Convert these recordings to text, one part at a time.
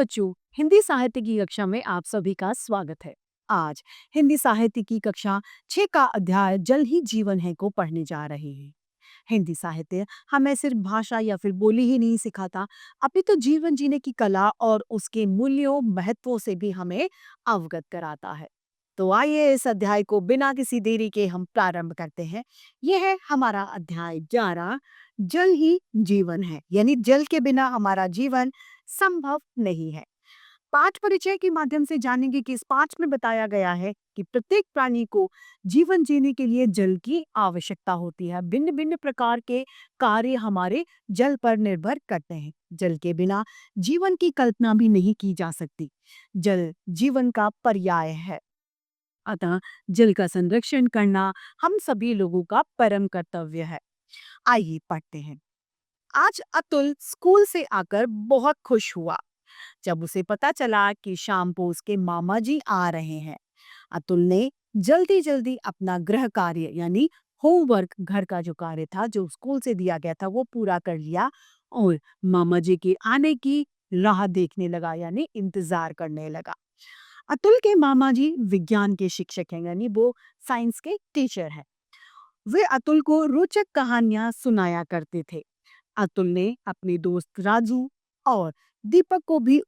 बच्चों, हिंदी साहित्य की कक्षा में आप सभी का स्वागत है। आज हिंदी साहित्य की कक्षा 6 का अध्याय जल ही जीवन है को पढ़ने जा रहे हैं। हिंदी साहित्य हमें सिर्फ भाषा या फिर बोली ही नहीं सिखाता, अपितु जीवन जीने की कला और उसके मूल्यों महत्वों से भी हमें अवगत कराता है। तो आइए इस अध्याय को बिना किसी देरी के हम प्रारंभ करते हैं। यह है हमारा अध्याय 11, जल ही जीवन है, यानी जल के बिना हमारा जीवन संभव नहीं है। पाठ परिचय के माध्यम से जानेंगे कि इस पाठ में बताया गया है कि प्रत्येक प्राणी को जीवन जीने के लिए जल की आवश्यकता होती है। भिन्न भिन्न प्रकार के कार्य हमारे जल पर निर्भर करते हैं। जल के बिना जीवन की कल्पना भी नहीं की जा सकती। जल जीवन का पर्याय है, अतः जल का संरक्षण करना हम सभी लोगों का परम कर्तव्य है। आइए पढ़ते हैं। आज अतुल स्कूल से आकर बहुत खुश हुआ जब उसे पता चला कि शाम को उसके मामा जी आ रहे हैं। अतुल ने जल्दी जल्दी अपना गृह कार्य यानी होमवर्क, घर का जो कार्य था जो स्कूल से दिया गया था, वो पूरा कर लिया और मामा जी के आने की राह देखने लगा, यानी इंतजार करने लगा। अतुल के मामा जी विज्ञान के शिक्षक हैं, यानी वो साइंस के टीचर हैं। वे अतुल को रोचक कहानियां सुनाया करते थे। अतुल ने अपने दोस्त राजू और दीपक को भी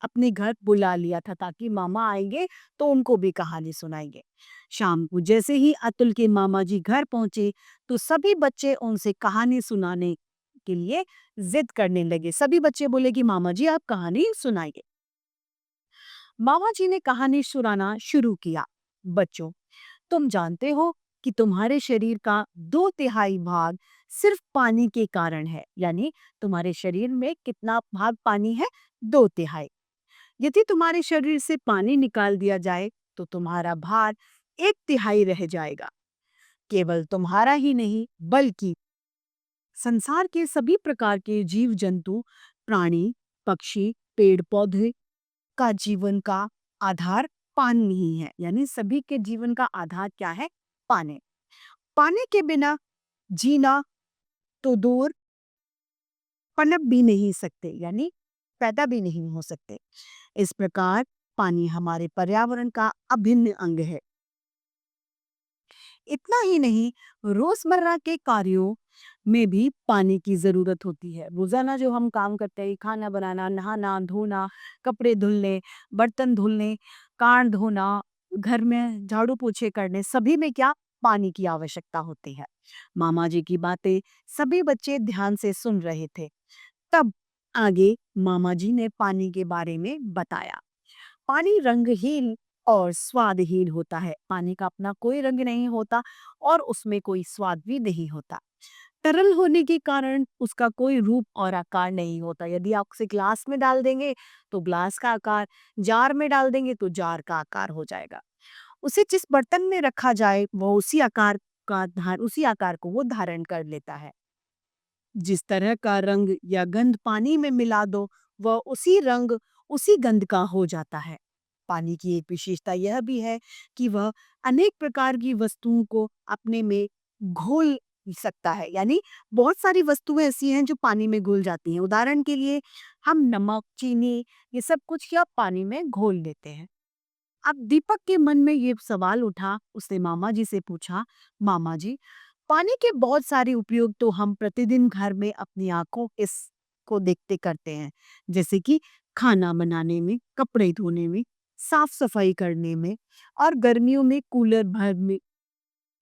अपने घर बुला लिया था ताकि मामा आएंगे तो उनको भी कहानी सुनाएंगे। शाम को जैसे ही अतुल के मामा जी घर पहुंचे तो सभी बच्चे उनसे कहानी सुनाने के लिए जिद करने लगे। सभी बच्चे बोले कि मामा जी आप कहानी सुनाइए। मामा जी ने कहानी सुनाना शुरू किया। बच्चों, तुम जानते हो कि तुम्हारे शरीर का 2/3 भाग सिर्फ पानी के कारण है, यानी तुम्हारे शरीर में कितना भाग पानी है? 2/3। यदि तुम्हारे शरीर से पानी निकाल दिया जाए तो तुम्हारा भार 1/3 रह जाएगा। केवल तुम्हारा ही नहीं बल्कि संसार के सभी प्रकार के जीव जंतु, प्राणी, पक्षी, पेड़ पौधे का जीवन का आधार पानी ही है, यानी सभी के जीवन का आधार क्या है? पानी। पानी के बिना जीना तो दूर, पनप भी नहीं सकते, यानी पैदा भी नहीं हो सकते। इस प्रकार पानी हमारे पर्यावरण का अभिन्न अंग है। इतना ही नहीं, रोजमर्रा के कार्यों में भी पानी की जरूरत होती है। रोजाना जो हम काम करते हैं, खाना बनाना, नहाना धोना, कपड़े धुलने, बर्तन धुलने, कार धोना, घर में झाड़ू पोछे करने, सभी में क्या? पानी की आवश्यकता होती है। मामा जी की बातें सभी बच्चे ध्यान से सुन रहे थे। तब आगे मामा जी ने पानी के बारे में बताया। पानी रंगहीन और स्वादहीन होता है। पानी का अपना कोई रंग नहीं होता और उसमें कोई स्वाद भी नहीं होता। तरल होने के कारण उसका कोई रूप और आकार नहीं होता। यदि आप उसे ग्लास में डाल देंगे तो ग्लास का आकार, जार में डाल देंगे तो जार का आकार हो जाएगा। उसे जिस बर्तन में रखा जाए वो उसी आकार को वो धारण कर लेता है। जिस तरह का रंग या गंध पानी में मिला दो वह उसी रंग, उसी गंध का हो जाता है। पानी की एक विशेषता यह भी है कि वह अनेक प्रकार की वस्तुओं को अपने में घोल सकता है, यानी बहुत सारी वस्तुएं ऐसी हैं जो पानी में घुल जाती हैं। उदाहरण के लिए हम नमक, चीनी, ये सब कुछ क्या पानी में घोल देते हैं। अब दीपक के मन में ये सवाल उठा, उसने मामा जी से पूछा, मामा जी, पानी के बहुत सारे उपयोग तो हम प्रतिदिन घर में अपनी आंखों इसको देखते करते हैं, जैसे कि खाना बनाने में, कपड़े धोने में, साफ सफाई करने में, और गर्मियों में कूलर भर में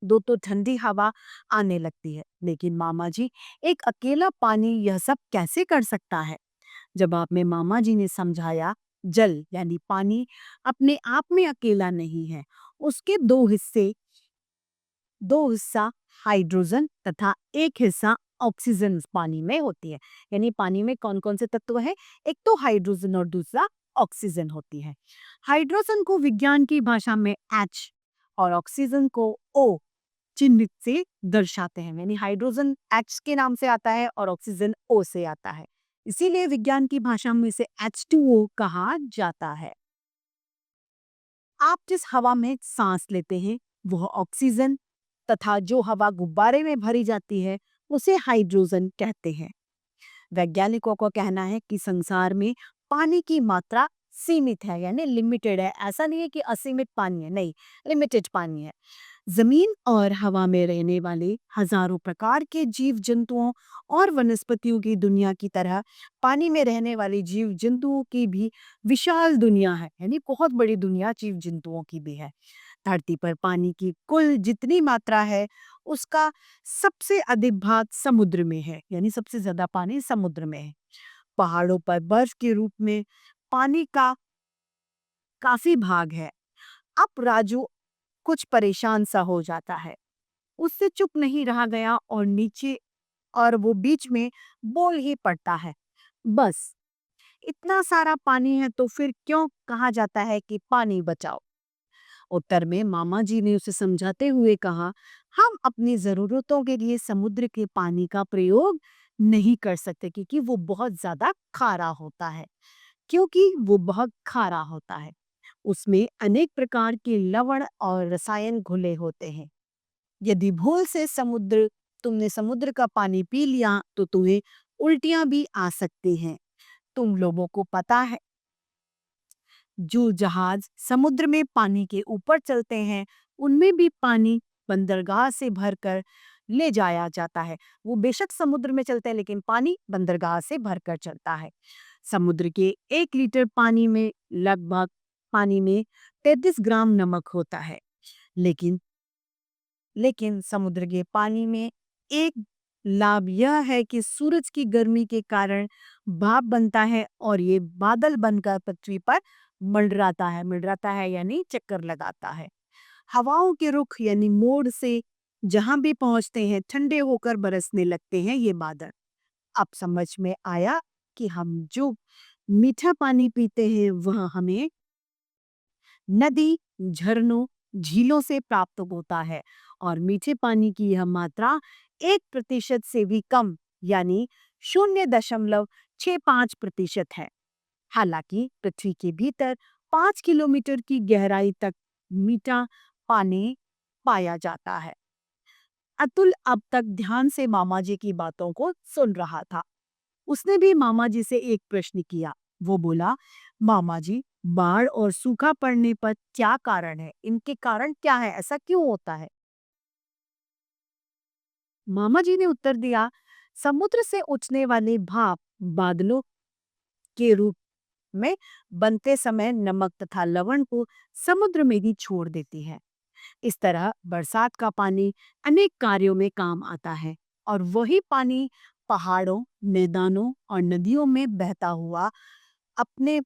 दो तो ठंडी हवा आने लगती है। लेकिन मामा जी, एक अकेला पानी यह सब कैसे कर सकता है? जवाब में मामा जी ने समझाया, जल यानी पानी अपने आप में अकेला नहीं है। उसके दो हिस्सा हाइड्रोजन तथा एक हिस्सा ऑक्सीजन पानी में होती है। यानी पानी में कौन कौन से तत्व है? एक तो हाइड्रोजन और दूसरा ऑक्सीजन होती है। हाइड्रोजन को विज्ञान की भाषा में H और ऑक्सीजन को O चिन्ह से दर्शाते हैं। यानी हाइड्रोजन H के नाम से आता है और ऑक्सीजन O से आता है, इसीलिए विज्ञान की भाषा में इसे H2O कहा जाता है। आप जिस हवा में सांस लेते हैं वह ऑक्सीजन तथा जो हवा गुब्बारे में भरी जाती है उसे हाइड्रोजन कहते हैं। वैज्ञानिकों का कहना है कि संसार में पानी की मात्रा सीमित है यानी लिमिटेड है। ऐसा नहीं है कि असीमित पानी है, नहीं, लिमिटेड पानी है। जमीन और हवा में रहने वाले हजारों प्रकार के जीव जंतुओं और वनस्पतियों की दुनिया की तरह पानी में रहने वाले जीव जंतुओं की भी विशाल दुनिया है, यानी बहुत बड़ी दुनिया जीव जंतुओं की भी है। धरती पर पानी की कुल जितनी मात्रा है उसका सबसे अधिक भाग समुद्र में है, यानी सबसे ज्यादा पानी समुद्र में है। पहाड़ों पर बर्फ के रूप में पानी का काफी भाग है। अब राजू कुछ परेशान सा हो जाता है। उससे चुप नहीं रहा गया और नीचे और वो बीच में बोल ही पड़ता है, बस इतना सारा पानी है तो फिर क्यों कहा जाता है कि पानी बचाओ। उत्तर में मामा जी ने उसे समझाते हुए कहा, हम अपनी जरूरतों के लिए समुद्र के पानी का प्रयोग नहीं कर सकते क्योंकि वो बहुत ज्यादा खारा होता है। क्योंकि वो बहुत खारा होता है, उसमें अनेक प्रकार के लवण और रसायन घुले होते हैं। यदि भूल से तुमने समुद्र का पानी पी लिया तो तुम्हें उल्टियां भी आ सकती हैं। तुम लोगों को पता है, जो जहाज समुद्र में पानी के ऊपर चलते हैं उनमें भी पानी बंदरगाह से भरकर ले जाया जाता है। वो बेशक समुद्र में चलते हैं लेकिन पानी बंदरगाह से भरकर चलता है। समुद्र के 1 लीटर पानी में 33 ग्राम नमक होता है। लेकिन लेकिन समुद्र के पानी में एक लाभ यह है कि सूरज की गर्मी के कारण भाप बनता है और ये बादल बनकर पृथ्वी पर मंडराता है यानी चक्कर लगाता है। हवाओं के रुख यानी मोड़ से जहां भी पहुंचते हैं ठंडे होकर बरसने लगते हैं ये बादल। अब समझ में आया कि हम जो मीठा पानी पीते हैं वह हमें नदी, झरनों, झीलों से प्राप्त होता है और मीठे पानी की यह मात्रा 1% से भी कम यानी 0.65% है। हालांकि पृथ्वी के भीतर 5 किलोमीटर की गहराई तक मीठा पानी पाया जाता है। अतुल अब तक ध्यान से मामा जी की बातों को सुन रहा था। उसने भी मामा जी से एक प्रश्न किया। वो बोला, मामा जी, बाढ़ और सूखा पड़ने पर क्या कारण है? इनके कारण क्या है? ऐसा क्यों होता है? मामा जी ने उत्तर दिया, समुद्र से उठने वाले भाप बादलों के रूप में बनते समय नमक तथा लवण को समुद्र में ही छोड़ देती है। इस तरह बरसात का पानी अनेक कार्यों में काम आता है और वही पानी पहाड़ों, मैदानों और नदियों में बहता हुआ अपने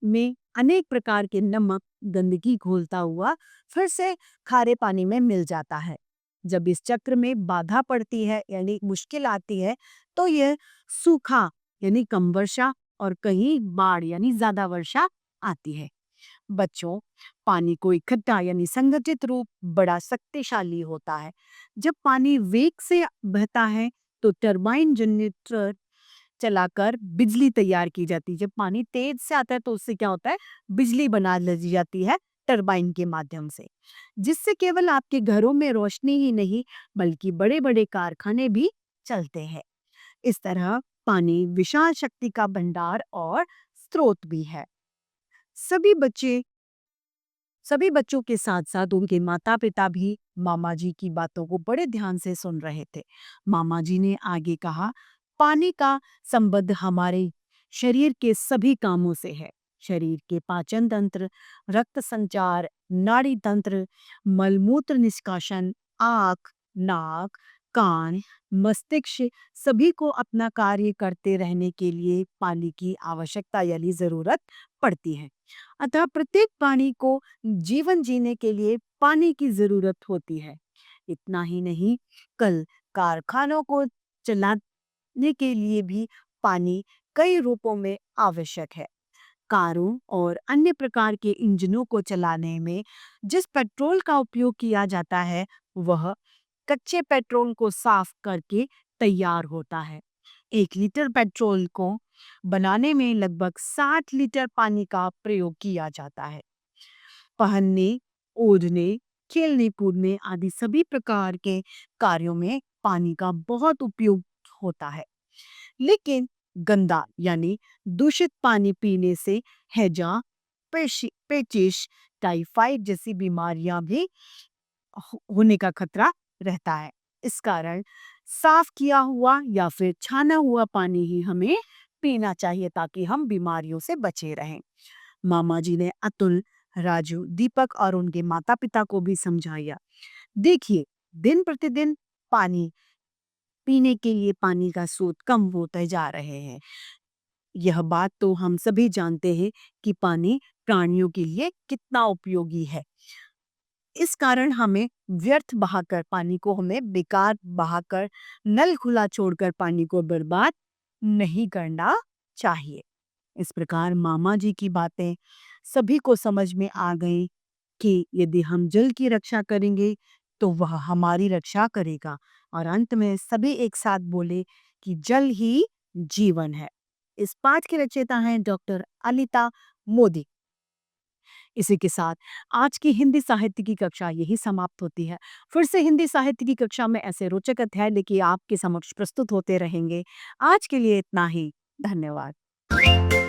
में अनेक प्रकार के नमक, गंदगी घोलता हुआ फिर से खारे पानी में मिल जाता है। जब इस चक्र में बाधा पड़ती है यानी मुश्किल आती है तो यह सूखा यानी कम वर्षा और कहीं बाढ़ यानी ज्यादा वर्षा आती है। बच्चों, पानी को इकट्ठा यानी संगठित रूप बड़ा शक्तिशाली होता है। जब पानी वेग से बहता है तो टरबाइन जनरेटर चलाकर बिजली तैयार की जाती है। जब पानी तेज से आता है तो उससे क्या होता है, बिजली बना ली जाती है टरबाइन के माध्यम से, जिससे केवल आपके घरों में रोशनी ही नहीं बल्कि बड़े बड़े कारखाने भी चलते हैं। इस तरह पानी विशाल शक्ति का भंडार और स्रोत भी है। सभी बच्चे सभी बच्चों के साथ साथ उनके माता पिता भी मामा जी की बातों को बड़े ध्यान से सुन रहे थे। मामा जी ने आगे कहा, पानी का संबंध हमारे शरीर के सभी कामों से है। शरीर के पाचन तंत्र, रक्त संचार, नाड़ी तंत्र, मलमूत्र निष्कासन, आँख, नाक, कान, मस्तिष्क सभी को अपना कार्य करते रहने के लिए पानी की आवश्यकता यानी जरूरत पड़ती है। अतः प्रत्येक प्राणी को जीवन जीने के लिए पानी की जरूरत होती है। इतना ही नहीं, कल कारखानों को चलाने के लिए भी पानी कई रूपों में आवश्यक है। कारों और अन्य प्रकार के इंजनों को चलाने में जिस पेट्रोल का उपयोग किया जाता है वह कच्चे पेट्रोल को साफ करके तैयार होता है। 1 लीटर पेट्रोल को बनाने में लगभग 60 लीटर पानी का प्रयोग किया जाता है। पहनने, ओढ़ने, खेलने कूदने आदि सभी प्रकार के कार्यों में पानी का बहुत उपयोग होता है। लेकिन गंदा यानी दूषित पानी पीने से हैजा, पेचिश, टाइफाइड जैसी बीमारियां भी होने का खतरा रहता है। इस कारण साफ किया हुआ या फिर छाना हुआ पानी ही हमें पीना चाहिए ताकि हम बीमारियों से बचे रहें। मामा जी ने अतुल, राजू, दीपक और उनके माता-पिता को भी समझाया। देखिए, दिन प्रतिदिन पानी पीने के लिए पानी का स्रोत कम होते जा रहे हैं। यह बात तो हम सभी जानते हैं कि पानी प्राणियों के लिए कितना उपयोगी है। इस कारण हमें बेकार बहाकर नल खुला छोड़कर पानी को बर्बाद नहीं करना चाहिए। इस प्रकार मामा जी की बातें सभी को समझ में आ गई कि यदि हम जल की रक्षा करेंगे तो वह हमारी रक्षा करेगा। और अंत में सभी एक साथ बोले कि जल ही जीवन है। इस पाठ के रचयिता हैं डॉक्टर अनिता मोदी। इसी के साथ आज की हिंदी साहित्य की कक्षा यही समाप्त होती है। फिर से हिंदी साहित्य की कक्षा में ऐसे रोचक अध्याय लेके आपके समक्ष प्रस्तुत होते रहेंगे। आज के लिए इतना ही। धन्यवाद।